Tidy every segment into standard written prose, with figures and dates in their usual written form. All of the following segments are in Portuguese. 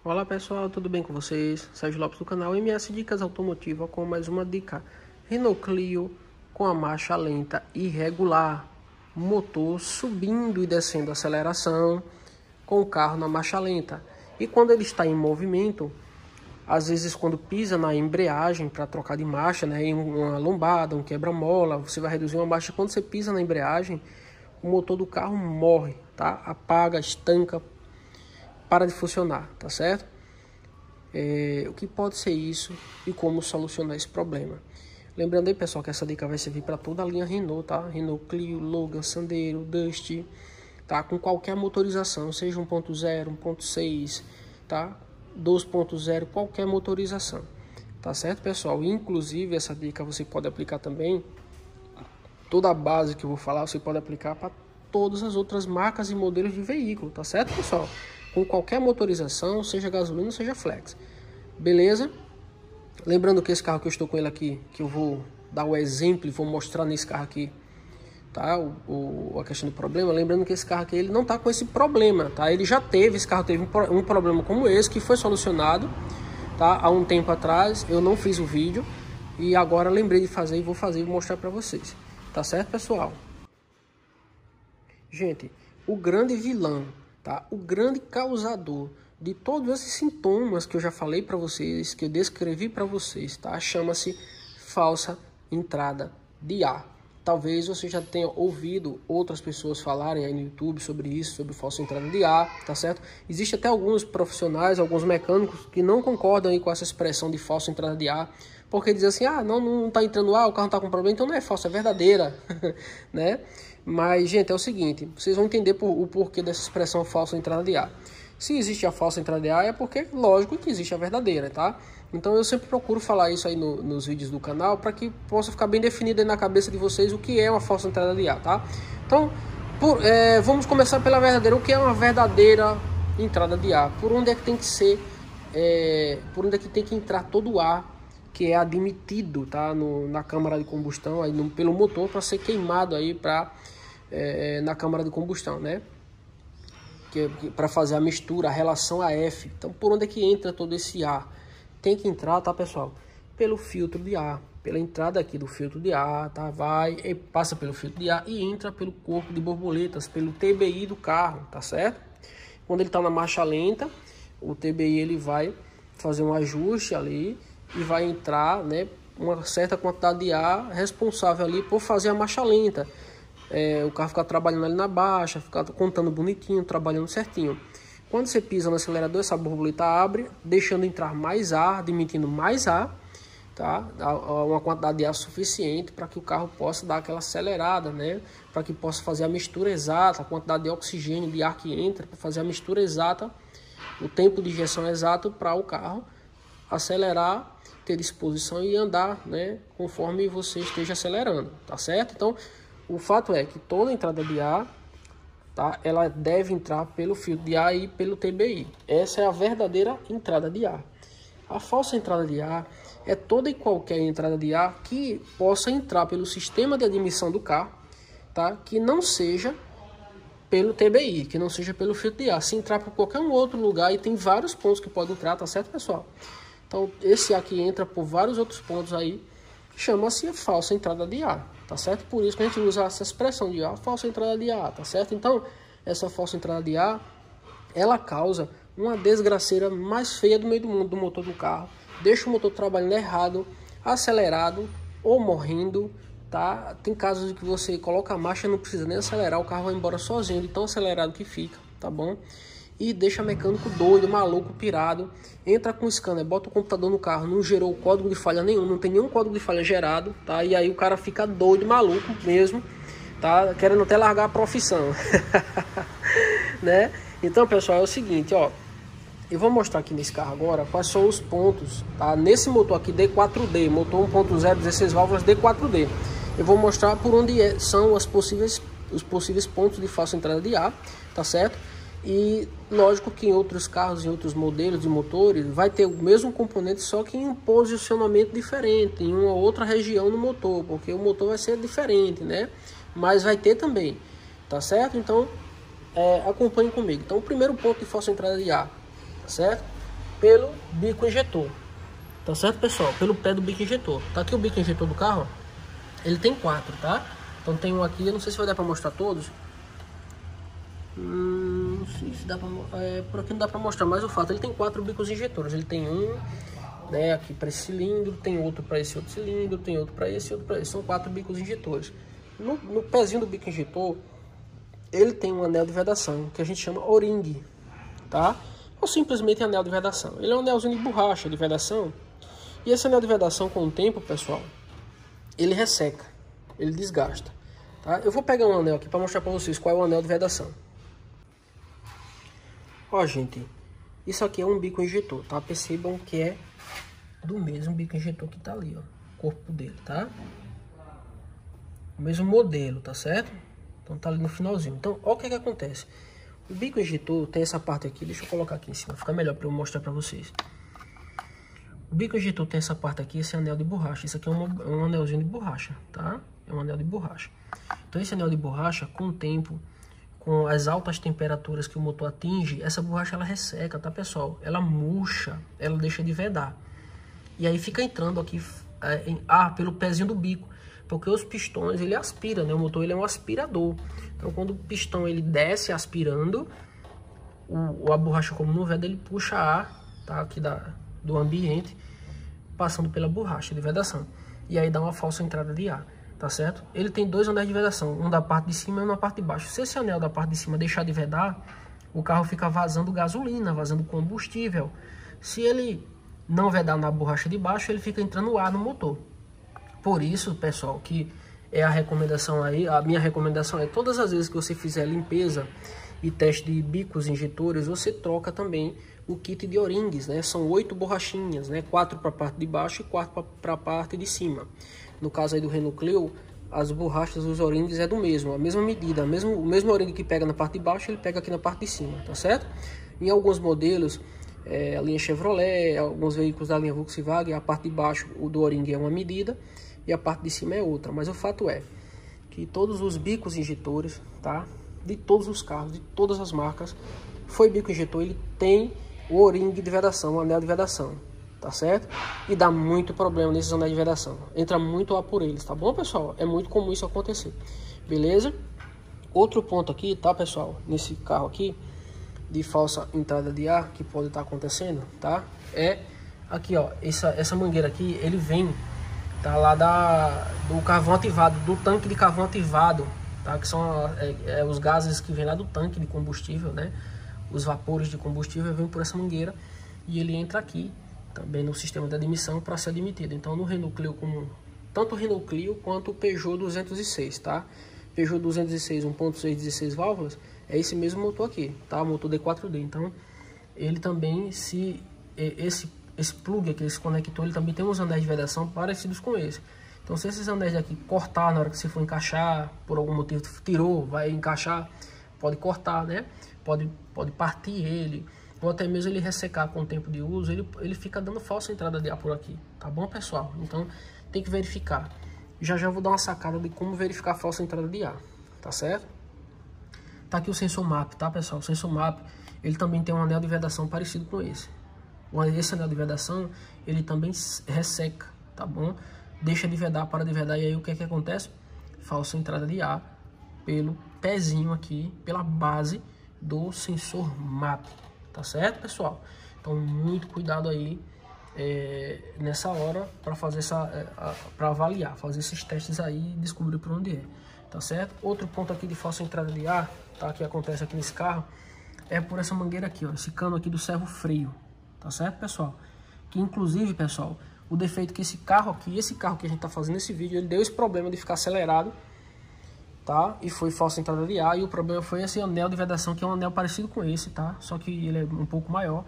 Olá pessoal, tudo bem com vocês? Sérgio Lopes do canal MS Dicas Automotiva com mais uma dica. Renault Clio com a marcha lenta irregular, motor subindo e descendo a aceleração com o carro na marcha lenta. E quando ele está em movimento, às vezes quando pisa na embreagem para trocar de marcha, né, em uma lombada, um quebra-mola, você vai reduzir uma marcha. Quando você pisa na embreagem, o motor do carro morre, tá? Apaga, estanca, para de funcionar, tá certo? O que pode ser isso e como solucionar esse problema. Lembrando aí, pessoal, que essa dica vai servir para toda a linha Renault, tá? Renault Clio, Logan, Sandero, Dust, tá? Com qualquer motorização, seja 1.0, 1.6, tá? 2.0, qualquer motorização, tá certo, pessoal? Inclusive, essa dica você pode aplicar também, toda a base que eu vou falar, você pode aplicar para todas as outras marcas e modelos de veículo, tá certo, pessoal? Com qualquer motorização, seja gasolina, seja flex. Beleza? Lembrando que esse carro que eu estou com ele aqui, que eu vou dar o exemplo e vou mostrar nesse carro aqui, tá? A questão do problema. Lembrando que esse carro aqui, ele não tá com esse problema, tá? Ele já teve, esse carro teve um problema como esse, que foi solucionado, tá? Há um tempo atrás, eu não fiz o vídeo e agora lembrei de fazer e vou fazer e vou mostrar para vocês. Tá certo, pessoal? Gente, o grande vilão, tá? O grande causador de todos esses sintomas que eu já falei para vocês, que eu descrevi para vocês, tá? Chama-se falsa entrada de ar. Talvez você já tenha ouvido outras pessoas falarem aí no YouTube sobre isso, sobre falsa entrada de ar, tá certo? Existe até alguns profissionais, alguns mecânicos que não concordam aí com essa expressão de falsa entrada de ar, porque dizem assim, ah, não tá entrando ar, o carro não tá com problema, então não é falsa, é verdadeira, né? Mas, gente, é o seguinte, vocês vão entender o porquê dessa expressão falsa entrada de ar. Se existe a falsa entrada de ar, é porque, lógico, que existe a verdadeira, tá? Então eu sempre procuro falar isso aí nos vídeos do canal, para que possa ficar bem definido aí na cabeça de vocês o que é uma falsa entrada de ar, tá? Então, vamos começar pela verdadeira. O que é uma verdadeira entrada de ar? Por onde é que tem que ser, por onde é que tem que entrar todo o ar que é admitido, tá? Na câmara de combustão, aí pelo motor, para ser queimado aí na câmara de combustão, né? Para fazer a mistura, a relação AF. Então, por onde é que entra todo esse ar? Tem que entrar, tá, pessoal? Pelo filtro de ar, pela entrada aqui do filtro de ar, tá? Passa pelo filtro de ar e entra pelo corpo de borboletas, pelo TBI do carro, tá certo? Quando ele tá na marcha lenta, o TBI ele vai fazer um ajuste ali e vai entrar, né, uma certa quantidade de ar responsável ali por fazer a marcha lenta. O carro fica trabalhando ali na baixa, fica contando bonitinho, trabalhando certinho. Quando você pisa no acelerador, essa borboleta abre, deixando entrar mais ar, admitindo mais ar, tá? Uma quantidade de ar suficiente para que o carro possa dar aquela acelerada, né? Para que possa fazer a mistura exata, a quantidade de oxigênio, de ar que entra, para fazer a mistura exata, o tempo de injeção exato para o carro acelerar, ter disposição e andar, né? Conforme você esteja acelerando, tá certo? Então, o fato é que toda entrada de ar, tá, ela deve entrar pelo filtro de ar e pelo TBI. Essa é a verdadeira entrada de ar. A falsa entrada de ar é toda e qualquer entrada de ar que possa entrar pelo sistema de admissão do carro, tá, que não seja pelo TBI, que não seja pelo filtro de ar. Se entrar por qualquer um outro lugar, e tem vários pontos que pode entrar, tá certo, pessoal? Então, esse ar que entra por vários outros pontos aí, chama-se falsa entrada de ar, tá certo? Por isso que a gente usa essa expressão de ar, falsa entrada de ar, tá certo? Então, essa falsa entrada de ar, ela causa uma desgraceira mais feia do meio do mundo do motor do carro, deixa o motor trabalhando errado, acelerado ou morrendo, tá? Tem casos em que você coloca a marcha e não precisa nem acelerar, o carro vai embora sozinho, de tão acelerado que fica, tá bom? E deixa o mecânico doido, maluco, pirado. Entra com o scanner, bota o computador no carro, não gerou código de falha nenhum, não tem nenhum código de falha gerado, tá? E aí o cara fica doido, maluco mesmo, tá? Querendo até largar a profissão, né? Então, pessoal, é o seguinte, ó. Eu vou mostrar aqui nesse carro agora quais são os pontos, tá? Nesse motor aqui D4D, motor 1.0, 16 válvulas D4D. Eu vou mostrar por onde são os possíveis pontos de falsa entrada de ar, tá certo? E lógico que em outros carros, em outros modelos de motores, vai ter o mesmo componente, só que em um posicionamento diferente, em uma outra região no motor, porque o motor vai ser diferente, né? Mas vai ter também, tá certo? Então, acompanhe comigo. Então, o primeiro ponto de falsa entrada de ar, tá certo? pelo bico injetor. Tá certo, pessoal? Pelo pé do bico injetor. Tá aqui o bico injetor do carro, ó. Ele tem 4, tá? Então tem um aqui, eu não sei se vai dar pra mostrar todos. Não sei se dá pra... por aqui não dá pra mostrar, mas o fato, ele tem 4 bicos injetores. Ele tem um, né, aqui para esse cilindro, tem outro para esse outro cilindro, tem outro para esse, outro para esse. São 4 bicos injetores. No pezinho do bico injetor, ele tem um anel de vedação, que a gente chama O-ring, tá? Ou simplesmente anel de vedação. Ele é um anelzinho de borracha de vedação. E esse anel de vedação, com o tempo, pessoal, ele resseca, ele desgasta, tá? Eu vou pegar um anel aqui para mostrar para vocês qual é o anel de vedação. Ó, gente, isso aqui é um bico injetor, tá? Percebam que é do mesmo bico injetor que tá ali, ó, o corpo dele, tá? O mesmo modelo, tá certo? Então tá ali no finalzinho. Então, ó o que acontece. O bico injetor tem essa parte aqui, deixa eu colocar aqui em cima, fica melhor para eu mostrar para vocês. O bico injetor tem essa parte aqui, esse anel de borracha. Isso aqui é um anelzinho de borracha, tá? É um anel de borracha. Então esse anel de borracha, com o tempo, com as altas temperaturas que o motor atinge, essa borracha ela resseca, tá, pessoal? Ela murcha, ela deixa de vedar. E aí fica entrando aqui em ar pelo pezinho do bico, porque os pistões ele aspira, né? O motor ele é um aspirador. Então quando o pistão ele desce aspirando, a borracha, como não veda, ele puxa ar, tá? Aqui do ambiente, passando pela borracha de vedação. E aí dá uma falsa entrada de ar, tá certo? Ele tem 2 anéis de vedação, um da parte de cima e um na parte de baixo. Se esse anel da parte de cima deixar de vedar, o carro fica vazando gasolina, vazando combustível. Se ele não vedar na borracha de baixo, ele fica entrando ar no motor. Por isso, pessoal, que é a recomendação aí, a minha recomendação é todas as vezes que você fizer limpeza e teste de bicos injetores, você troca também o kit de O-rings, né? São 8 borrachinhas, né? 4 para a parte de baixo e 4 para a parte de cima. No caso aí do Renault Clio, as borrachas dos O-rings é do mesmo, a mesma medida, o mesmo O-ring que pega na parte de baixo, ele pega aqui na parte de cima, tá certo? Em alguns modelos, a linha Chevrolet, alguns veículos da linha Volkswagen, a parte de baixo do O-ring é uma medida e a parte de cima é outra. Mas o fato é que todos os bicos injetores, tá? De todos os carros, de todas as marcas, foi bico injetor, ele tem o O-ring de vedação, o anel de vedação, tá certo? E dá muito problema nesses anéis de vedação, entra muito ar por eles, tá bom, pessoal? É muito comum isso acontecer, beleza? Outro ponto aqui, tá, pessoal, nesse carro aqui, de falsa entrada de ar, que pode estar acontecendo, tá? É aqui, ó, essa mangueira aqui, ele vem, tá, lá do carvão ativado, do tanque de carvão ativado, tá? Que são os gases que vêm lá do tanque de combustível, né? Os vapores de combustível vêm por essa mangueira e ele entra aqui também no sistema de admissão para ser admitido. Então no Renault Clio, tanto o Renault Clio quanto o Peugeot 206, tá? Peugeot 206 1.6 16 válvulas é esse mesmo motor aqui, tá? Motor D4D. Então ele também, esse plug aqui, esse conector, ele também tem uns anéis de vedação parecidos com esse. Então se esses anéis aqui cortar na hora que você for encaixar, por algum motivo tirou, vai encaixar, pode cortar, né? Pode partir ele, ou até mesmo ele ressecar com o tempo de uso, ele fica dando falsa entrada de ar por aqui, tá bom, pessoal? Então tem que verificar. Já vou dar uma sacada de como verificar a falsa entrada de ar, tá certo? Tá aqui o sensor MAP, tá, pessoal? O sensor MAP, ele também tem um anel de vedação parecido com esse. Esse anel de vedação, ele também resseca, tá bom? Deixa de vedar, para de vedar, e aí o que acontece? Falsa entrada de ar pelo pezinho aqui, pela base do sensor MAP, tá certo, pessoal? Então muito cuidado aí nessa hora para fazer para avaliar, fazer esses testes aí e descobrir por onde é, tá certo? Outro ponto aqui de falsa entrada de ar, tá, que acontece aqui nesse carro, é por essa mangueira aqui, ó, esse cano aqui do servo freio, tá certo, pessoal? Que inclusive, pessoal, o defeito que esse carro que a gente tá fazendo esse vídeo, ele deu esse problema de ficar acelerado, tá? E foi falsa entrada de ar, e o problema foi esse anel de vedação, que é um anel parecido com esse, tá? Só que ele é um pouco maior.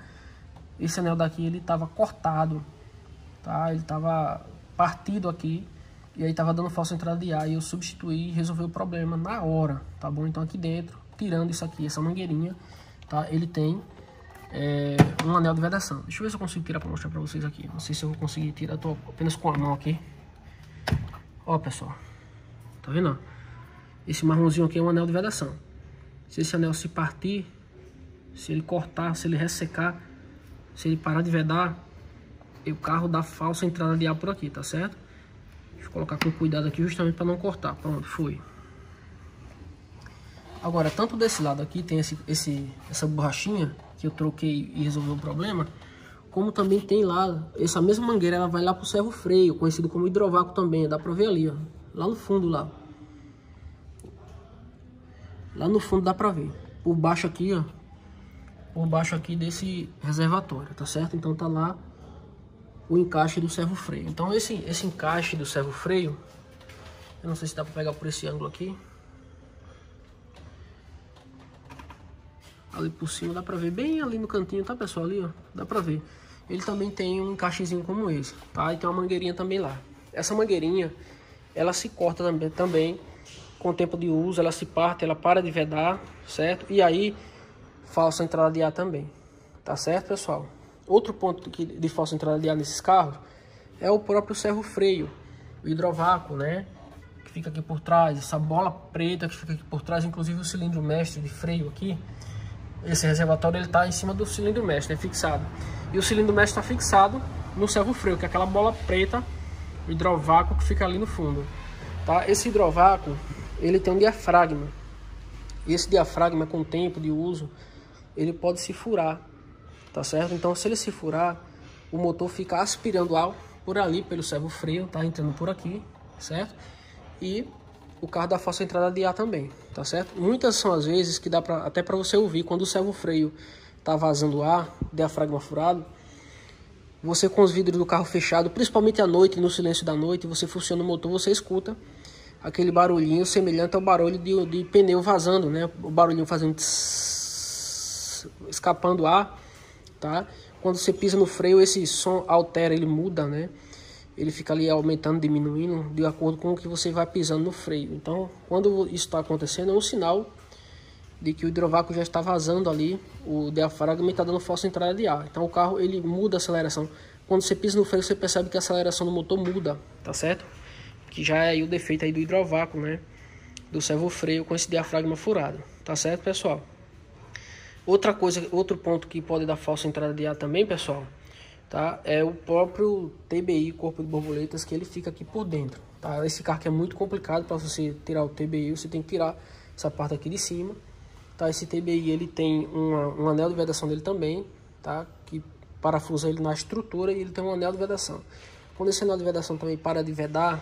Esse anel daqui, ele tava cortado, tá? Ele tava partido aqui, e aí tava dando falsa entrada de ar, e eu substituí e resolvi o problema na hora, tá bom? Então aqui dentro, tirando isso aqui, essa mangueirinha, tá? Ele tem um anel de vedação. Deixa eu ver se eu consigo tirar para mostrar para vocês aqui. Não sei se eu vou conseguir tirar, eu tô apenas com a mão aqui. Ó, pessoal, tá vendo? Esse marronzinho aqui é um anel de vedação. Se esse anel se partir, se ele cortar, se ele ressecar, Se ele parar de vedar, o carro dá falsa entrada de ar por aqui, tá certo? Deixa eu colocar com cuidado aqui justamente para não cortar. Pronto, foi. Agora, tanto desse lado aqui tem essa borrachinha que eu troquei e resolveu o problema, como também tem lá, essa mesma mangueira, ela vai lá pro servo freio, conhecido como hidrovácuo também, dá pra ver ali, ó, lá no fundo lá. Lá no fundo dá pra ver, por baixo aqui, ó, por baixo aqui desse reservatório, tá certo? Então tá lá o encaixe do servo freio. Então esse encaixe do servo freio, eu não sei se dá pra pegar por esse ângulo aqui. Ali por cima dá pra ver, bem ali no cantinho, tá pessoal, ali ó, dá pra ver. Ele também tem um encaixezinho como esse, tá? E tem uma mangueirinha também lá. Essa mangueirinha, ela se corta também com o tempo de uso, ela se parte, ela para de vedar, certo? E aí, falsa entrada de ar também, tá certo, pessoal? Outro ponto de falsa entrada de ar nesses carros é o próprio servo freio, o hidrovácuo, né? Que fica aqui por trás, essa bola preta que fica aqui por trás, inclusive o cilindro mestre de freio aqui. Esse reservatório ele tá em cima do cilindro mestre, né, fixado. E o cilindro mestre está fixado no servo freio, que é aquela bola preta, o hidrovácuo que fica ali no fundo, tá? Esse hidrovácuo, ele tem um diafragma. E esse diafragma, com o tempo de uso, ele pode se furar, tá certo? Então, se ele se furar, o motor fica aspirando ar por ali, pelo servo freio, tá entrando por aqui, certo? E o carro dá falsa entrada de ar também, tá certo? Muitas são as vezes que dá até para você ouvir quando o servo freio tá vazando ar, diafragma furado, você com os vidros do carro fechado, principalmente à noite, no silêncio da noite, você funciona o motor, você escuta aquele barulhinho semelhante ao barulho de pneu vazando, né? O barulhinho fazendo tss, escapando ar, tá? Quando você pisa no freio, esse som altera, ele muda, né? Ele fica ali aumentando, diminuindo, de acordo com o que você vai pisando no freio. Então, quando isso está acontecendo, é um sinal de que o hidrovácuo já está vazando ali, o diafragma está dando falsa entrada de ar. Então o carro ele muda a aceleração. Quando você pisa no freio, você percebe que a aceleração do motor muda, tá certo? Que já é aí o defeito aí do hidrovácuo, né? Do servo freio com esse diafragma furado, tá certo, pessoal? Outra coisa, outro ponto que pode dar falsa entrada de ar também, pessoal, tá? É o próprio TBI, corpo de borboletas, que ele fica aqui por dentro, tá? Esse carro que é muito complicado para você tirar o TBI, você tem que tirar essa parte aqui de cima. Tá, esse TBI ele tem um anel de vedação dele também, tá? Que parafusa ele na estrutura e ele tem um anel de vedação. Quando esse anel de vedação também para de vedar,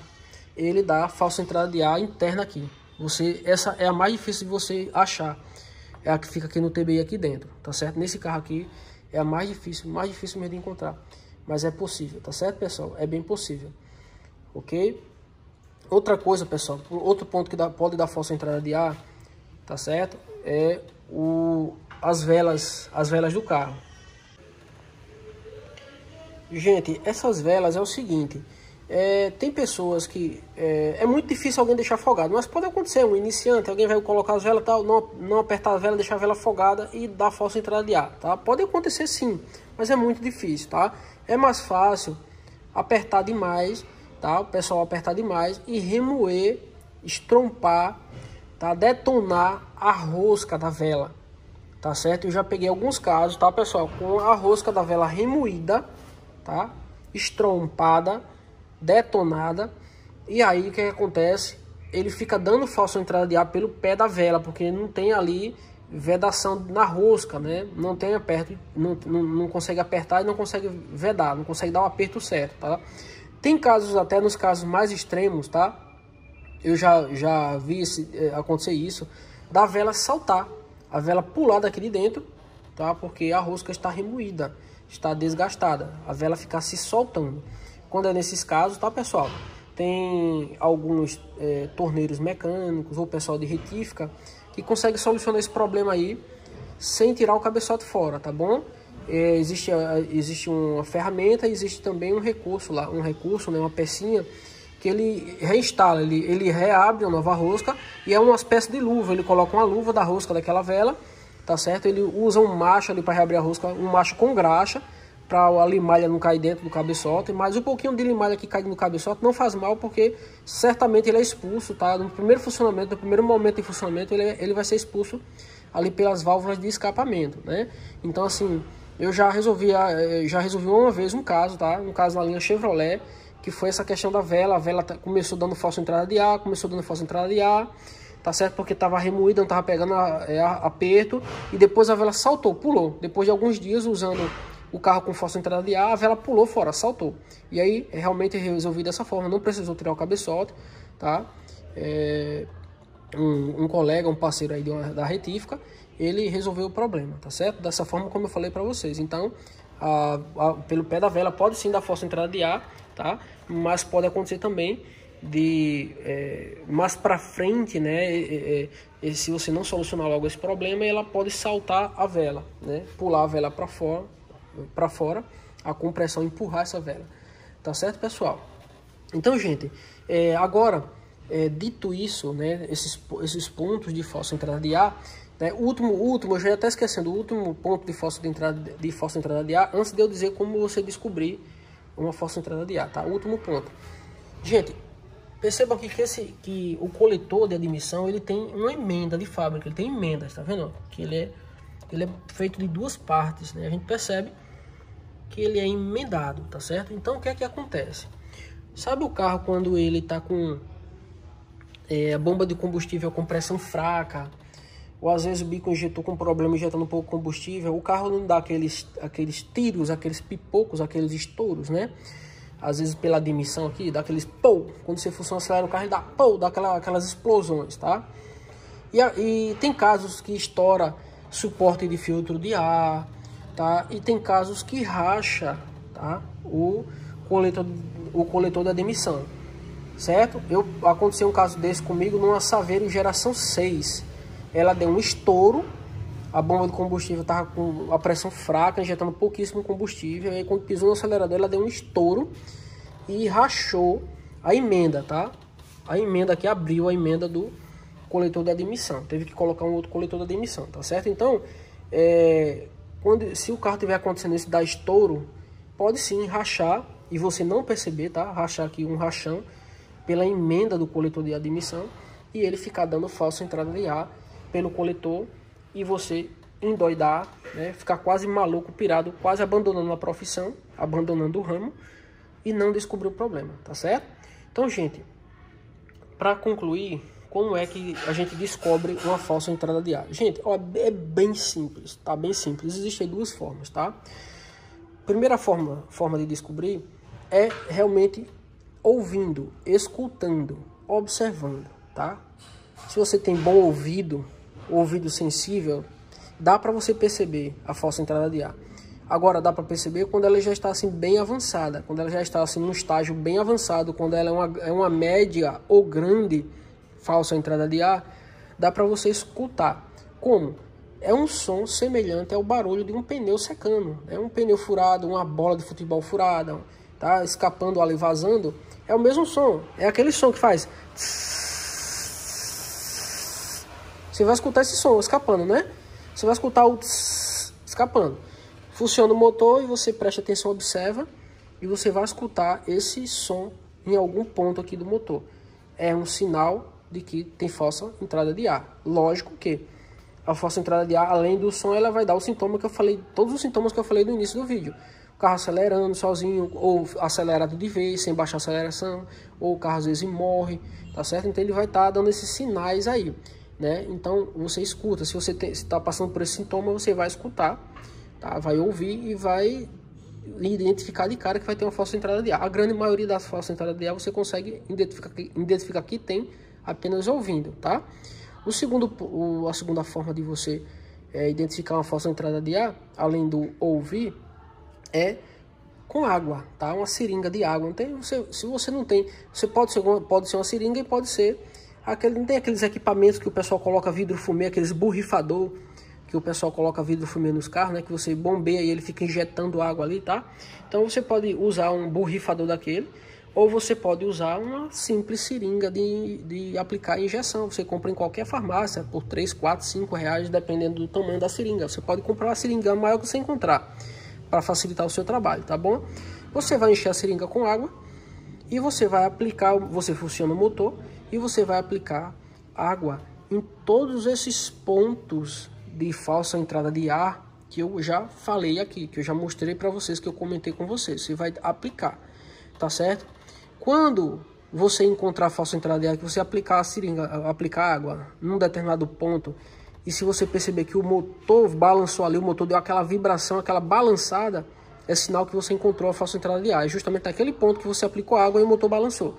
ele dá falsa entrada de ar interna aqui. Essa é a mais difícil de você achar. É a que fica aqui no TBI aqui dentro, tá certo? Nesse carro aqui é a mais difícil mesmo de encontrar. Mas é possível, tá certo, pessoal? É bem possível, ok? Outra coisa, pessoal, outro ponto que pode dar falsa entrada de ar, tá certo? É as velas do carro. Gente, essas velas é o seguinte, tem pessoas que é muito difícil alguém deixar folgado, mas pode acontecer, um iniciante, alguém vai colocar as velas tal, não apertar a vela, deixar a vela folgada e dar falsa entrada de ar, tá? Pode acontecer sim, mas é muito difícil, tá? É mais fácil apertar demais, tá? O pessoal apertar demais e remoer, estrompar, tá? Detonar a rosca da vela, tá certo? Eu já peguei alguns casos, tá, pessoal, com a rosca da vela remoída, tá? Estrompada, detonada, e aí o que acontece? Ele fica dando falsa entrada de ar pelo pé da vela, porque não tem ali vedação na rosca, né? Não tem aperto, não consegue apertar e não consegue vedar, não consegue dar o aperto certo, tá? Tem casos, até nos casos mais extremos, tá? Eu já vi acontecer isso, da vela saltar, a vela pular daqui de dentro, tá? Porque a rosca está remoída, está desgastada, a vela ficar se soltando. Quando é nesses casos, tá, pessoal? Tem alguns torneiros mecânicos ou pessoal de retífica que consegue solucionar esse problema aí sem tirar o cabeçote fora, tá bom? Existe uma ferramenta, existe também um recurso lá, né, uma pecinha que ele reinstala, ele reabre uma nova rosca e é uma espécie de luva, ele coloca uma luva da rosca daquela vela, tá certo? Ele usa um macho ali para reabrir a rosca, um macho com graxa, para a limalha não cair dentro do cabeçote, mas um pouquinho de limalha que cai no cabeçote não faz mal, porque certamente ele é expulso, tá? No primeiro funcionamento, no primeiro momento de funcionamento, ele vai ser expulso ali pelas válvulas de escapamento, né? Então, assim, eu já resolvi uma vez um caso, tá? Um caso na linha Chevrolet, que foi essa questão da vela. A vela começou dando falsa entrada de ar, tá certo? Porque estava remoída, não estava pegando aperto, e depois a vela saltou, pulou. Depois de alguns dias usando o carro com falsa entrada de ar, a vela pulou fora, saltou. E aí realmente resolvi dessa forma, não precisou tirar o cabeçote, tá? Um colega, um parceiro aí da retífica, ele resolveu o problema, tá certo? Dessa forma como eu falei para vocês. Então, pelo pé da vela pode sim dar falsa entrada de ar, tá? Mas pode acontecer também mais para frente, né? Se você não solucionar logo esse problema, ela pode saltar a vela, né? Pular a vela para fora, a compressão empurrar essa vela, tá certo, pessoal? Então, gente, agora dito isso, né? Esses pontos de falsa entrada de ar, né? O último, eu já ia até esquecendo, o último ponto de falsa entrada de ar, antes de eu dizer como você descobrir uma falsa entrada de ar, tá? O último ponto. Gente, percebam aqui que o coletor de admissão, ele tem uma emenda de fábrica, ele tem emendas, tá vendo? Que ele é feito de duas partes, né? A gente percebe que ele é emendado, tá certo? Então, o que é que acontece? Sabe o carro quando ele tá com a bomba de combustível com pressão fraca, ou às vezes o bico injetor com problema injetando um pouco de combustível, o carro não dá aqueles tiros, aqueles pipocos, aqueles estouros, né? Às vezes pela admissão aqui, dá aqueles pou, quando você funciona, acelera o carro e dá pou, dá aquelas explosões, tá? E tem casos que estoura suporte de filtro de ar, tá? E tem casos que racha, tá? O coletor da admissão, certo? Aconteceu um caso desse comigo numa Saveiro geração 6. Ela deu um estouro, a bomba de combustível estava com a pressão fraca, injetando pouquíssimo combustível, e aí quando pisou no acelerador ela deu um estouro e rachou a emenda, tá? A emenda que abriu a emenda do coletor de admissão. Teve que colocar um outro coletor de admissão, tá certo? Então, se o carro tiver acontecendo isso, dar estouro, pode sim rachar e você não perceber, tá? Rachar aqui um rachão pela emenda do coletor de admissão e ele ficar dando falsa entrada de ar pelo coletor e você endoidar, né? Ficar quase maluco, pirado, quase abandonando a profissão, abandonando o ramo e não descobrir o problema, tá certo? Então, gente, para concluir, como é que a gente descobre uma falsa entrada de ar? Gente, ó, é bem simples, tá? Bem simples. Existem duas formas, tá? Primeira forma de descobrir é realmente ouvindo, escutando, observando, tá? Se você tem bom ouvido sensível, dá para você perceber a falsa entrada de ar. Agora, dá para perceber quando ela já está assim bem avançada, quando ela já está assim num estágio bem avançado, quando ela é uma média ou grande falsa entrada de ar, dá para você escutar. Como? É um som semelhante ao barulho de um pneu secando. É um pneu furado, uma bola de futebol furada, tá escapando ali, vazando. É o mesmo som, é aquele som que faz... Você vai escutar esse som escapando, né? Você vai escutar o escapando. Funciona o motor e você presta atenção, observa, e você vai escutar esse som em algum ponto aqui do motor. É um sinal de que tem falsa entrada de ar. Lógico que a falsa entrada de ar, além do som, ela vai dar o sintoma que eu falei, todos os sintomas que eu falei no início do vídeo. O carro acelerando sozinho, ou acelerado de vez, sem baixar a aceleração, ou o carro às vezes morre, tá certo? Então ele vai estar dando esses sinais aí, né? Então você escuta, se você está passando por esse sintoma, você vai escutar, tá? Vai ouvir e vai identificar de cara que vai ter uma falsa entrada de ar. A grande maioria das falsas entradas de ar você consegue identificar que tem apenas ouvindo, tá? A segunda forma de você identificar uma falsa entrada de ar, além do ouvir, é com água, tá? Uma seringa de água. Se você não tem, você pode ser uma seringa e pode ser não tem aqueles equipamentos que o pessoal coloca vidro fumê, aqueles borrifador que o pessoal coloca vidro fumê nos carros, né? Que você bombeia e ele fica injetando água ali, tá? Então você pode usar um borrifador daquele, ou você pode usar uma simples seringa de aplicar injeção. Você compra em qualquer farmácia por 3, 4, 5 reais, dependendo do tamanho da seringa. Você pode comprar uma seringa maior que você encontrar, para facilitar o seu trabalho, tá bom? Você vai encher a seringa com água e você vai aplicar, você funciona o motor e você vai aplicar água em todos esses pontos de falsa entrada de ar que eu já falei aqui, que eu já mostrei para vocês, que eu comentei com vocês. Você vai aplicar, tá certo? Quando você encontrar a falsa entrada de ar, que você aplicar a seringa, aplicar água num determinado ponto, e se você perceber que o motor balançou ali, o motor deu aquela vibração, aquela balançada, é sinal que você encontrou a falsa entrada de ar. É justamente naquele ponto que você aplicou água e o motor balançou.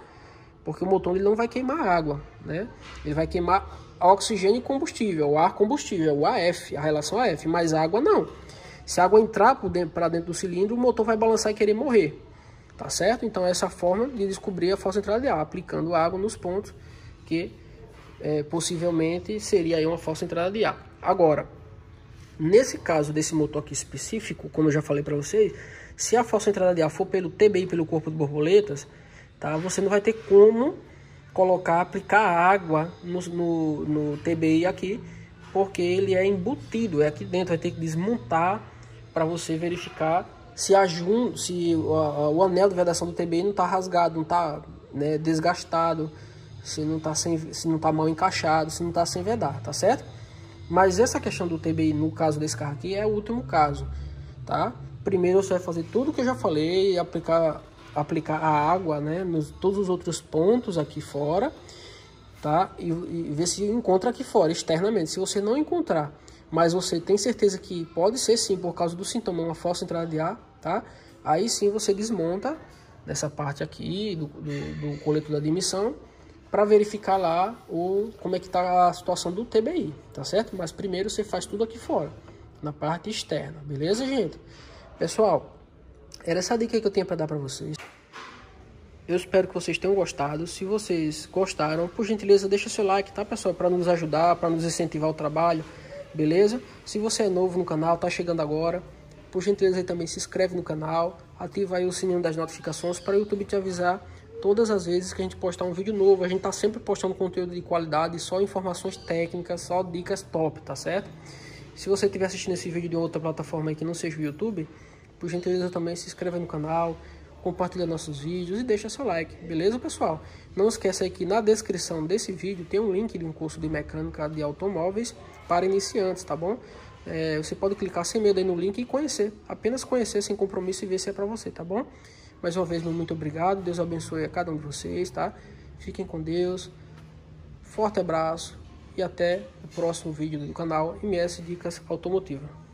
Porque o motor ele não vai queimar água, né? Ele vai queimar oxigênio e combustível, o ar combustível, o AF, a relação AF, mas a água não. Se a água entrar para dentro do cilindro, o motor vai balançar e querer morrer, tá certo? Então essa é a forma de descobrir a falsa entrada de ar, aplicando água nos pontos que possivelmente seria aí uma falsa entrada de ar. Agora, nesse caso desse motor aqui específico, como eu já falei para vocês, se a falsa entrada de ar for pelo TBI, pelo corpo de borboletas, tá? Você não vai ter como aplicar água no TBI aqui, porque ele é embutido, é aqui dentro, vai ter que desmontar para você verificar se o anel de vedação do TBI não está rasgado, não está, né, desgastado, se não está mal encaixado, se não está sem vedar, tá certo? Mas essa questão do TBI, no caso desse carro aqui, é o último caso, tá? Primeiro você vai fazer tudo que eu já falei, aplicar a água, né, nos todos os outros pontos aqui fora, tá? E ver se encontra aqui fora, externamente. Se você não encontrar, mas você tem certeza que pode ser sim, por causa do sintoma, uma falsa entrada de ar, tá? Aí sim você desmonta nessa parte aqui do coletor da admissão, para verificar lá como é que está a situação do TBI, tá certo? Mas primeiro você faz tudo aqui fora, na parte externa, beleza, gente? Pessoal, era essa dica que eu tinha para dar para vocês. Eu espero que vocês tenham gostado. Se vocês gostaram, por gentileza, deixa seu like, tá, pessoal? Para nos ajudar, para nos incentivar o trabalho, beleza? Se você é novo no canal, tá chegando agora, por gentileza aí também se inscreve no canal, ativa aí o sininho das notificações para o YouTube te avisar todas as vezes que a gente postar um vídeo novo. A gente tá sempre postando conteúdo de qualidade, só informações técnicas, só dicas top, tá certo? Se você estiver assistindo esse vídeo de outra plataforma aí que não seja o YouTube, por gentileza também se inscreva no canal, compartilha nossos vídeos e deixa seu like, beleza, pessoal? Não esqueça aí que na descrição desse vídeo tem um link de um curso de mecânica de automóveis para iniciantes, tá bom? Você pode clicar sem medo aí no link e conhecer, apenas conhecer sem compromisso e ver se é para você, tá bom? Mais uma vez, muito obrigado, Deus abençoe a cada um de vocês, tá? Fiquem com Deus, forte abraço e até o próximo vídeo do canal MS Dicas Automotivas.